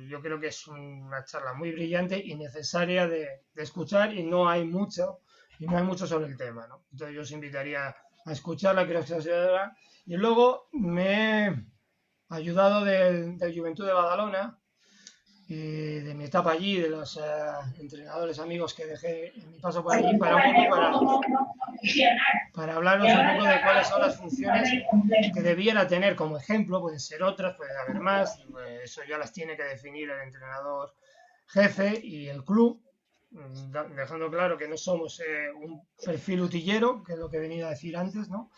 Yo creo que es una charla muy brillante y necesaria de escuchar, y no hay mucho sobre el tema, ¿no? Entonces yo os invitaría a escucharla, creo que se hará. Y luego me he ayudado del Juventud de Badalona y de mi etapa allí, de los entrenadores amigos que dejé en mi paso por allí, para hablaros un poco de cuáles son las funciones que debiera tener como ejemplo. Pueden ser otras, puede haber más, pues eso ya las tiene que definir el entrenador jefe y el club, dejando claro que no somos un perfil utillero, que es lo que he venido a decir antes, ¿no?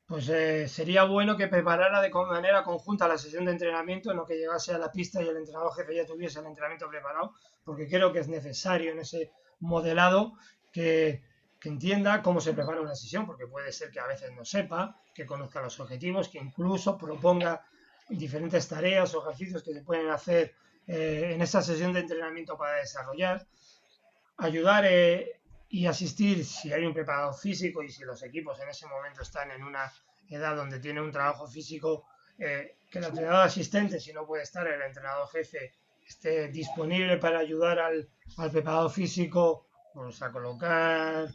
Pues sería bueno que preparara de manera conjunta la sesión de entrenamiento, no que llegase a la pista y el entrenador jefe ya tuviese el entrenamiento preparado, porque creo que es necesario en ese modelado que entienda cómo se prepara una sesión, porque puede ser que a veces no sepa, que conozca los objetivos, que incluso proponga diferentes tareas o ejercicios que se pueden hacer en esa sesión de entrenamiento para desarrollar, ayudar y asistir si hay un preparado físico y si los equipos en ese momento están en una edad donde tiene un trabajo físico, que el entrenador asistente, si no puede estar el entrenador jefe, esté disponible para ayudar al preparado físico, pues, a colocar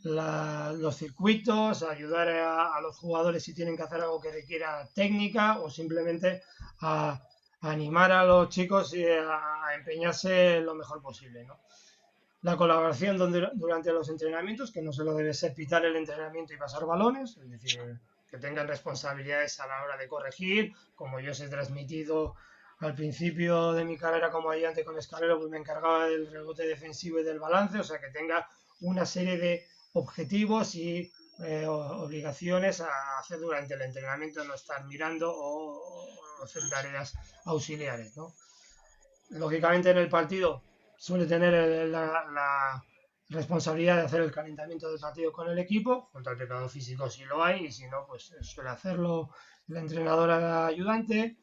los circuitos, a ayudar a los jugadores si tienen que hacer algo que requiera técnica, o simplemente a animar a los chicos a empeñarse lo mejor posible, ¿no? La colaboración durante los entrenamientos, que no solo debe ser pitar el entrenamiento y pasar balones, es decir, que tengan responsabilidades a la hora de corregir, como yo os he transmitido al principio de mi carrera como ayudante con Escalero, pues me encargaba del rebote defensivo y del balance, o sea, que tenga una serie de objetivos y obligaciones a hacer durante el entrenamiento, no estar mirando o hacer tareas auxiliares, ¿no? Lógicamente en el partido suele tener responsabilidad de hacer el calentamiento del partido con el equipo, contra el preparador físico si lo hay, y si no, pues suele hacerlo el entrenador ayudante.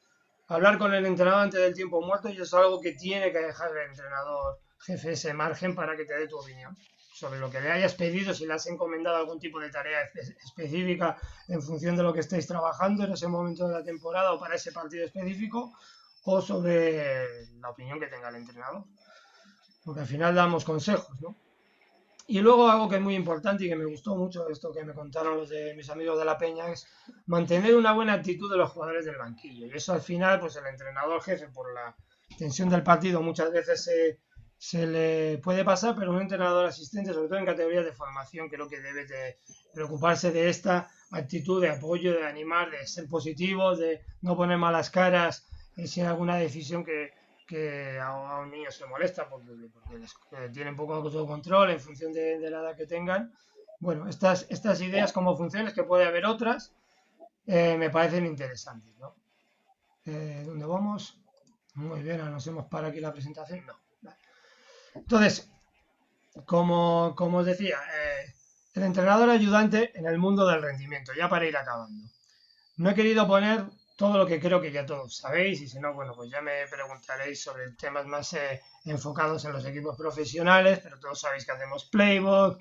Hablar con el entrenador antes del tiempo muerto, y es algo que tiene que dejar el entrenador jefe ese margen para que te dé tu opinión sobre lo que le hayas pedido, si le has encomendado algún tipo de tarea específica en función de lo que estéis trabajando en ese momento de la temporada o para ese partido específico, o sobre la opinión que tenga el entrenador. Porque al final damos consejos, ¿no? Y luego algo que es muy importante y que me gustó mucho, esto que me contaron los de mis amigos de la Peña, es mantener una buena actitud de los jugadores del banquillo. Y eso al final, pues el entrenador jefe, por la tensión del partido, muchas veces se le puede pasar, pero un entrenador asistente, sobre todo en categorías de formación, creo que debe de preocuparse de esta actitud de apoyo, de animar, de ser positivo, de no poner malas caras si hay alguna decisión que a un niño se molesta porque tienen poco autocontrol en función de la edad que tengan. Bueno, estas ideas como funciones, que puede haber otras, me parecen interesantes, ¿no? ¿Dónde vamos? Muy bien, ahora nos hemos parado aquí la presentación. No. Vale. Entonces, como os decía, el entrenador ayudante en el mundo del rendimiento, ya para ir acabando. No he querido poner todo lo que creo que ya todos sabéis, y si no, bueno, pues ya me preguntaréis sobre temas más enfocados en los equipos profesionales, pero todos sabéis que hacemos playbook,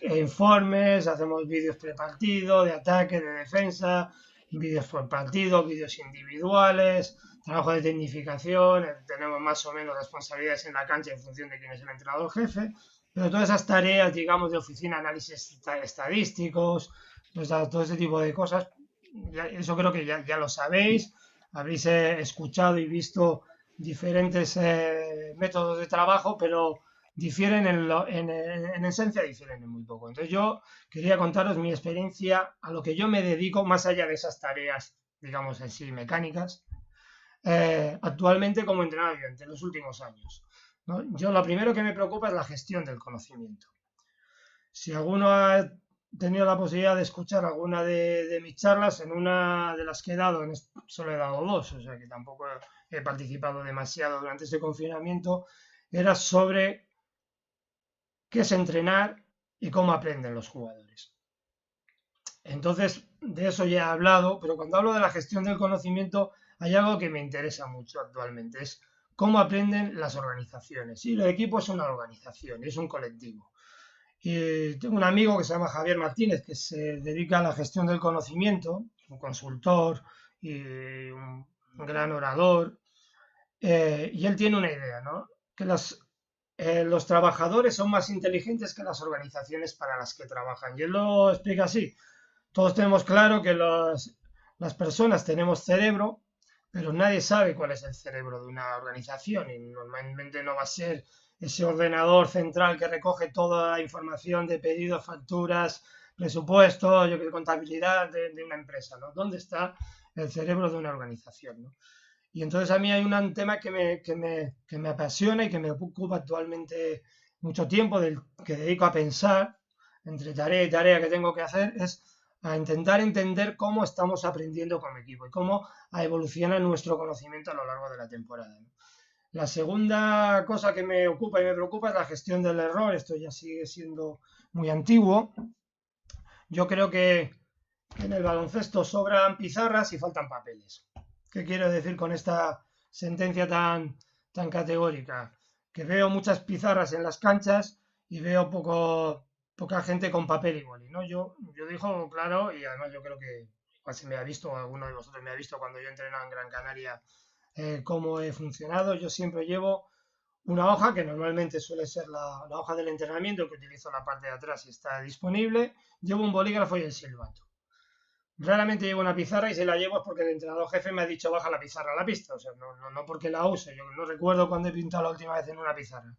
informes, hacemos vídeos prepartido, de ataque, de defensa, vídeos por partido, vídeos individuales, trabajo de tecnificación, tenemos más o menos responsabilidades en la cancha en función de quién es el entrenador jefe, pero todas esas tareas, digamos, de oficina, análisis estadísticos, pues, todo ese tipo de cosas, eso creo que ya lo sabéis, habréis escuchado y visto diferentes métodos de trabajo, pero difieren en esencia, difieren en muy poco. Entonces yo quería contaros mi experiencia, a lo que yo me dedico, más allá de esas tareas, digamos en sí, mecánicas, actualmente como entrenador en los últimos años, ¿no? Yo lo primero que me preocupa es la gestión del conocimiento. Si alguno ha tenido la posibilidad de escuchar alguna de mis charlas, en una de las que he dado, solo he dado dos, o sea que tampoco he participado demasiado durante este confinamiento, era sobre qué es entrenar y cómo aprenden los jugadores. Entonces, de eso ya he hablado, pero cuando hablo de la gestión del conocimiento, hay algo que me interesa mucho actualmente, es cómo aprenden las organizaciones. Y el equipo es una organización, es un colectivo. Y tengo un amigo que se llama Javier Martínez, que se dedica a la gestión del conocimiento, un consultor y un gran orador, y él tiene una idea, ¿no? Que los trabajadores son más inteligentes que las organizaciones para las que trabajan. Y él lo explica así. Todos tenemos claro que las personas tenemos cerebro, pero nadie sabe cuál es el cerebro de una organización, y normalmente no va a ser ese ordenador central que recoge toda la información de pedidos, facturas, presupuestos, contabilidad de una empresa, ¿no? ¿Dónde está el cerebro de una organización, ¿no? Y entonces a mí hay un tema que me apasiona y que me ocupa actualmente mucho tiempo, que dedico a pensar entre tarea y tarea que tengo que hacer, es a intentar entender cómo estamos aprendiendo como equipo y cómo evoluciona nuestro conocimiento a lo largo de la temporada, ¿no? La segunda cosa que me ocupa y me preocupa es la gestión del error. Esto ya sigue siendo muy antiguo. Yo creo que en el baloncesto sobran pizarras y faltan papeles. ¿Qué quiero decir con esta sentencia tan categórica? Que veo muchas pizarras en las canchas y veo poca gente con papel y boli, ¿no? Yo digo claro, y además yo creo que igual se me ha visto, alguno de vosotros me ha visto cuando yo he entrenado en Gran Canaria, cómo he funcionado. Yo siempre llevo una hoja que normalmente suele ser la hoja del entrenamiento, que utilizo la parte de atrás y está disponible. Llevo un bolígrafo y el silbato. Raramente llevo una pizarra, y si la llevo es porque el entrenador jefe me ha dicho baja la pizarra a la pista. O sea, no porque la use. Yo no recuerdo cuándo he pintado la última vez en una pizarra.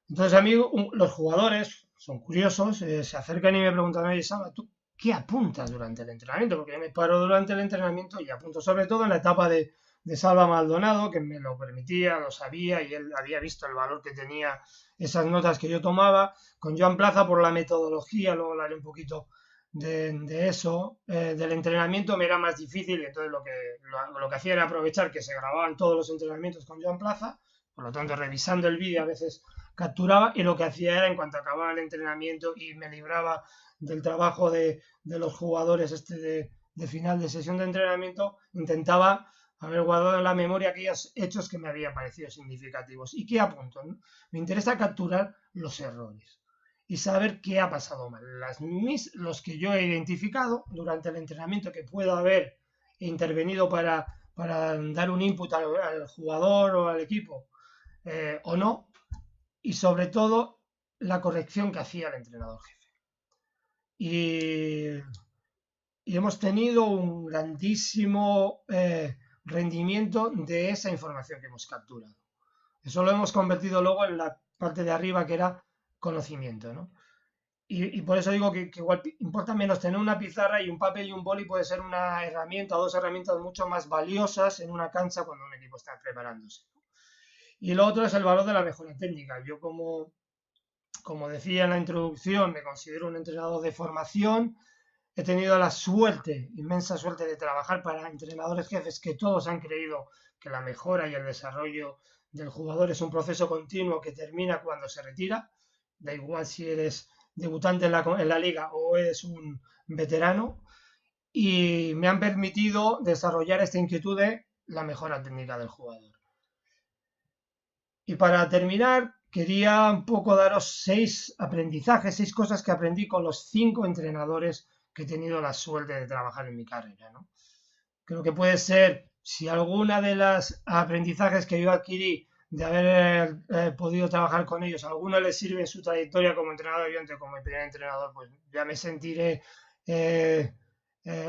Entonces a mí los jugadores son curiosos, se acercan y me preguntan, oye, Saba, ¿tú qué apuntas durante el entrenamiento? Porque yo me paro durante el entrenamiento y apunto, sobre todo en la etapa de Salva Maldonado, que me lo permitía, lo sabía, y él había visto el valor que tenía esas notas que yo tomaba. Con Joan Plaza, por la metodología, luego hablaré un poquito de eso, del entrenamiento me era más difícil, y entonces lo que hacía era aprovechar que se grababan todos los entrenamientos con Joan Plaza, Por lo tanto, revisando el vídeo a veces capturaba y lo que hacía era, en cuanto acababa el entrenamiento y me libraba del trabajo de los jugadores de final de sesión de entrenamiento, intentaba haber guardado en la memoria aquellos hechos que me habían parecido significativos. ¿Y qué apunto? ¿No? Me interesa capturar los errores y saber qué ha pasado mal. Los que yo he identificado durante el entrenamiento que puedo haber intervenido para dar un input al jugador o al equipo o no, y sobre todo la corrección que hacía el entrenador jefe. Y hemos tenido un grandísimo rendimiento de esa información que hemos capturado. Eso lo hemos convertido luego en la parte de arriba, que era conocimiento, ¿no? Y por eso digo que igual importa menos tener una pizarra, y un papel y un boli puede ser una herramienta o dos herramientas mucho más valiosas en una cancha cuando un equipo está preparándose. Y lo otro es el valor de la mejora técnica. Yo, como decía en la introducción, me considero un entrenador de formación. He tenido la suerte, inmensa suerte, de trabajar para entrenadores jefes que todos han creído que la mejora y el desarrollo del jugador es un proceso continuo que termina cuando se retira. Da igual si eres debutante en la liga o eres un veterano. Y me han permitido desarrollar esta inquietud de la mejora técnica del jugador. Y para terminar, quería un poco daros 6 aprendizajes, 6 cosas que aprendí con los 5 entrenadores que he tenido la suerte de trabajar en mi carrera, ¿no? Creo que puede ser, si alguna de las aprendizajes que yo adquirí de haber podido trabajar con ellos, a alguno les sirve en su trayectoria como entrenador ayudante, como mi primer entrenador, pues ya me sentiré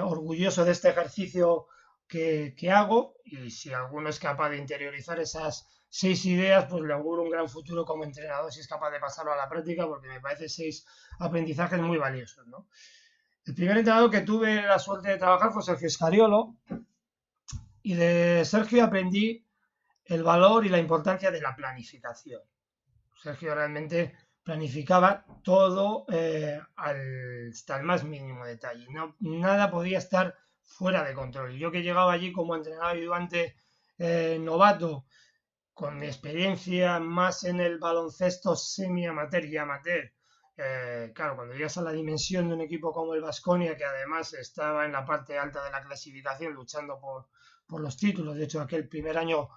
orgulloso de este ejercicio que hago. Y si alguno es capaz de interiorizar esas 6 ideas, pues le auguro un gran futuro como entrenador si es capaz de pasarlo a la práctica, porque me parece 6 aprendizajes muy valiosos, ¿no? El primer entrenador que tuve la suerte de trabajar fue Sergio Scariolo, y de Sergio aprendí el valor y la importancia de la planificación. Sergio realmente planificaba todo hasta el más mínimo detalle. No, nada podía estar fuera de control. Y yo, que llegaba allí como entrenador ayudante novato, con mi experiencia más en el baloncesto semi-amateur y amateur, claro, cuando llegas a la dimensión de un equipo como el Baskonia, que además estaba en la parte alta de la clasificación luchando por los títulos. De hecho, aquel primer año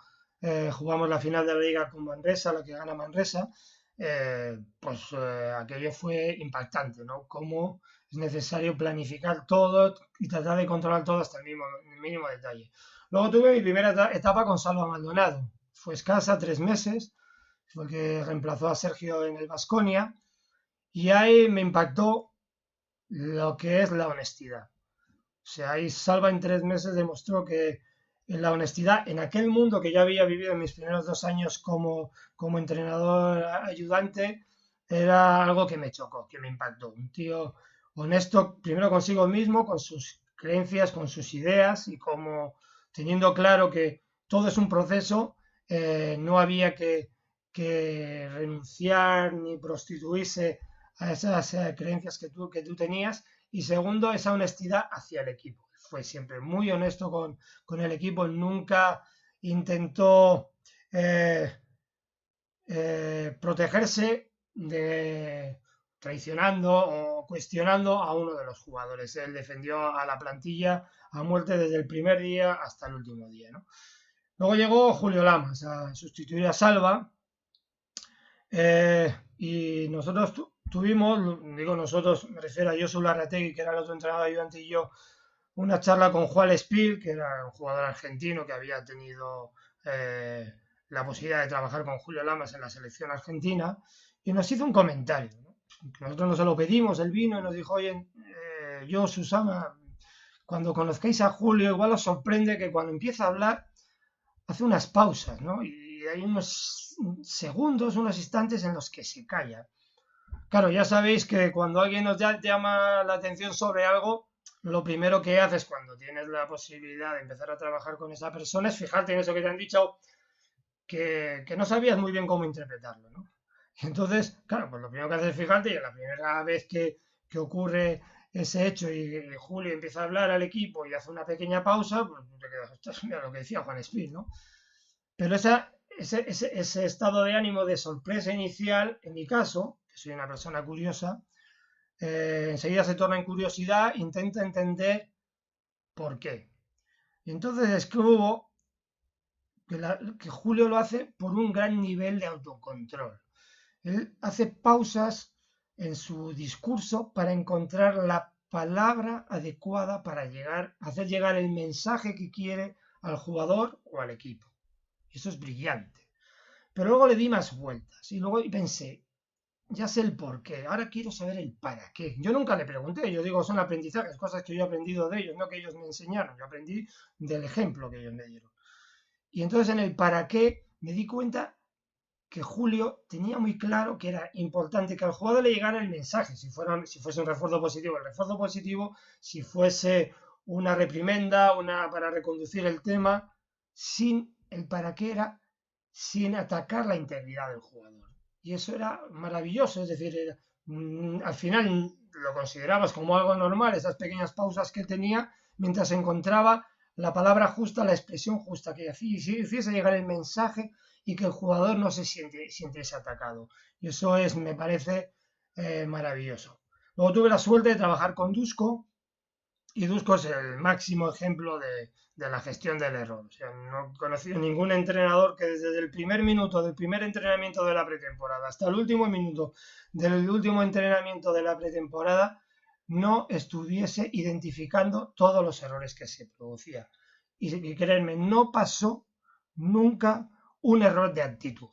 jugamos la final de la liga con Manresa, la que gana Manresa. Aquello fue impactante, ¿no? Cómo es necesario planificar todo y tratar de controlar todo hasta el mínimo detalle. Luego tuve mi primera etapa con Salva Maldonado. Fue escasa, 3 meses. Fue el que reemplazó a Sergio en el Baskonia. Y ahí me impactó lo que es la honestidad. O sea, ahí Salva en 3 meses demostró que la honestidad, en aquel mundo que ya había vivido en mis primeros 2 años como entrenador ayudante, era algo que me chocó, que me impactó. Un tío honesto, primero consigo mismo, con sus creencias, con sus ideas, y como teniendo claro que todo es un proceso, no había que renunciar ni prostituirse a esas creencias que tú tenías. Y segundo, esa honestidad hacia el equipo. Fue siempre muy honesto con el equipo, nunca intentó protegerse traicionando o cuestionando a uno de los jugadores. Él defendió a la plantilla a muerte desde el primer día hasta el último día, ¿no? Luego llegó Julio Lamas a sustituir a Salva, y nosotros tuvimos, digo nosotros, me refiero a Josu Larrategui, que era el otro entrenador ayudante, y yo, una charla con Juan Espil, que era un jugador argentino que había tenido la posibilidad de trabajar con Julio Lamas en la selección argentina, y nos hizo un comentario, ¿no? Nosotros no se lo pedimos, él vino y nos dijo: oye, yo, Susana, cuando conozcáis a Julio, igual os sorprende que cuando empieza a hablar hace unas pausas, ¿no? Y hay unos segundos, unos instantes en los que se calla. Claro, ya sabéis que cuando alguien nos llama la atención sobre algo, lo primero que haces cuando tienes la posibilidad de empezar a trabajar con esa persona es fijarte en eso que te han dicho, que no sabías muy bien cómo interpretarlo, ¿no? Entonces, claro, pues lo primero que haces es fijarte, y la primera vez que ocurre ese hecho y Julio empieza a hablar al equipo y hace una pequeña pausa, pues te quedas: ostras, mira lo que decía Juan Espín, ¿no? Pero ese estado de ánimo de sorpresa inicial, en mi caso, que soy una persona curiosa, enseguida se torna en curiosidad, intenta entender por qué. Y entonces descubro que Julio lo hace por un gran nivel de autocontrol. Él hace pausas en su discurso para encontrar la palabra adecuada para hacer llegar el mensaje que quiere al jugador o al equipo. Eso es brillante. Pero luego le di más vueltas y luego pensé, ya sé el por qué, ahora quiero saber el para qué. Yo nunca le pregunté, yo digo, son aprendizajes, cosas que yo he aprendido de ellos, no que ellos me enseñaron, yo aprendí del ejemplo que ellos me dieron. Y entonces en el para qué me di cuenta que Julio tenía muy claro que era importante que al jugador le llegara el mensaje, si fuese un refuerzo positivo, el refuerzo positivo, si fuese una reprimenda, para reconducir el tema, sin el para qué era, sin atacar la integridad del jugador. Y eso era maravilloso, es decir, al final lo considerabas como algo normal, esas pequeñas pausas que tenía, mientras encontraba la palabra justa, la expresión justa que hiciese llegar el mensaje y que el jugador no se siente atacado. Y eso me parece maravilloso. Luego tuve la suerte de trabajar con Dusko, y Dusko es el máximo ejemplo de la gestión del error. O sea, no he conocido ningún entrenador que desde el primer minuto del primer entrenamiento de la pretemporada hasta el último minuto del último entrenamiento de la pretemporada no estuviese identificando todos los errores que se producían. Y créanme, no pasó nunca un error de actitud.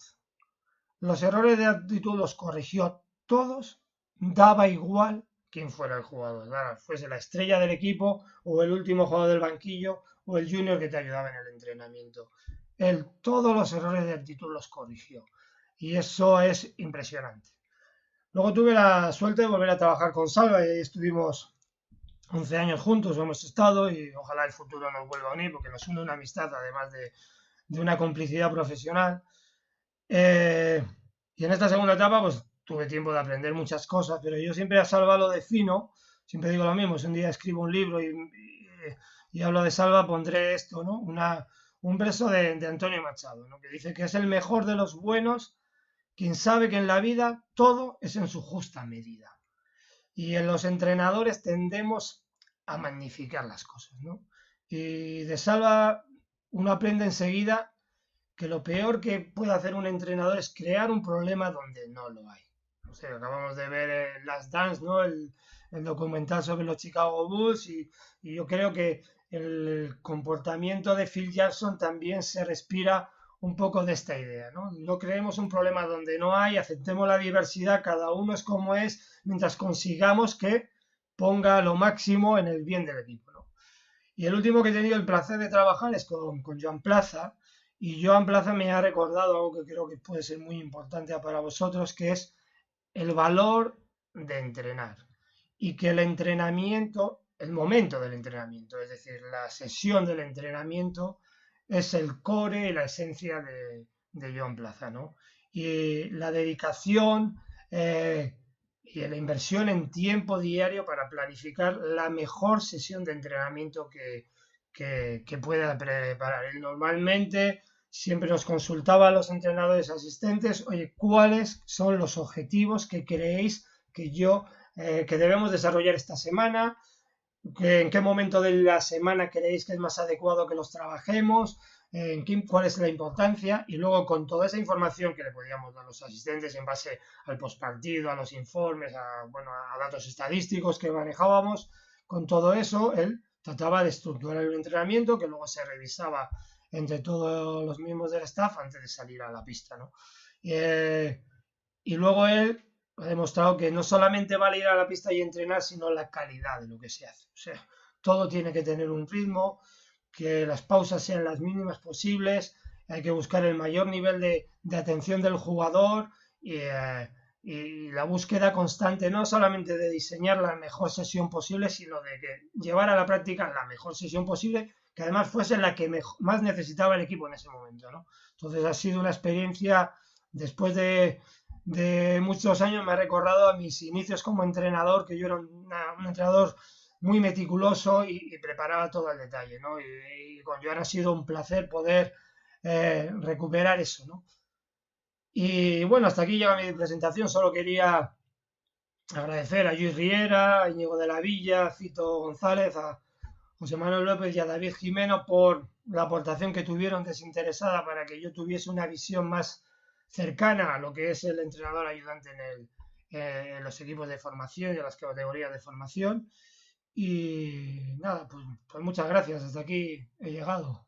Los errores de actitud los corrigió todos, daba igual quién fuera el jugador, fuese la estrella del equipo o el último jugador del banquillo o el junior que te ayudaba en el entrenamiento. Él todos los errores de actitud los corrigió y eso es impresionante. Luego tuve la suerte de volver a trabajar con Salva y estuvimos 11 años juntos, hemos estado y ojalá el futuro nos vuelva a unir porque nos une una amistad además de una complicidad profesional. Y en esta segunda etapa pues tuve tiempo de aprender muchas cosas, pero yo siempre a Salva lo defino, siempre digo lo mismo, si un día escribo un libro y hablo de Salva pondré esto, ¿no? Un verso de Antonio Machado, ¿no? Que dice que es el mejor de los buenos, quien sabe que en la vida todo es en su justa medida. Y en los entrenadores tendemos a magnificar las cosas, ¿no? Y de Salva uno aprende enseguida que lo peor que puede hacer un entrenador es crear un problema donde no lo hay. O sea, acabamos de ver Last Dance, ¿no? El documental sobre los Chicago Bulls y yo creo que el comportamiento de Phil Jackson también se respira un poco de esta idea, ¿no? No creemos un problema donde no hay, aceptemos la diversidad, cada uno es como es, mientras consigamos que ponga lo máximo en el bien del equipo, ¿no? Y el último que he tenido el placer de trabajar es con Joan Plaza, y Joan Plaza me ha recordado algo que creo que puede ser muy importante para vosotros, que es el valor de entrenar. Y que el entrenamiento, el momento del entrenamiento, es decir, la sesión del entrenamiento, es el core y la esencia de Joan Plaza, ¿no? Y la dedicación y la inversión en tiempo diario para planificar la mejor sesión de entrenamiento que pueda preparar. Él normalmente siempre nos consultaba a los entrenadores asistentes, oye, ¿cuáles son los objetivos que creéis que debemos desarrollar esta semana? ¿En qué momento de la semana creéis que es más adecuado que los trabajemos? ¿Cuál es la importancia? Y luego con toda esa información que le podíamos dar a los asistentes en base al postpartido, a los informes, a datos estadísticos que manejábamos, con todo eso él trataba de estructurar el entrenamiento que luego se revisaba entre todos los miembros del staff antes de salir a la pista, ¿no? Y luego él ha demostrado que no solamente vale ir a la pista y entrenar, sino la calidad de lo que se hace. O sea, todo tiene que tener un ritmo, que las pausas sean las mínimas posibles, hay que buscar el mayor nivel de atención del jugador y la búsqueda constante, no solamente de diseñar la mejor sesión posible, sino de llevar a la práctica la mejor sesión posible, que además fuese la que más necesitaba el equipo en ese momento, ¿no? Entonces ha sido una experiencia, después de muchos años me ha recordado a mis inicios como entrenador, que yo era un entrenador muy meticuloso y preparaba todo al detalle, ¿no? Y con Joan ha sido un placer poder recuperar eso, ¿no? Y bueno, hasta aquí llega mi presentación. Solo quería agradecer a Luis Riera, a Íñigo de la Villa, a Fito González, a José Manuel López y a David Jimeno por la aportación que tuvieron desinteresada para que yo tuviese una visión más cercana a lo que es el entrenador ayudante en los equipos de formación y en las categorías de formación. Y nada, pues muchas gracias. Hasta aquí he llegado.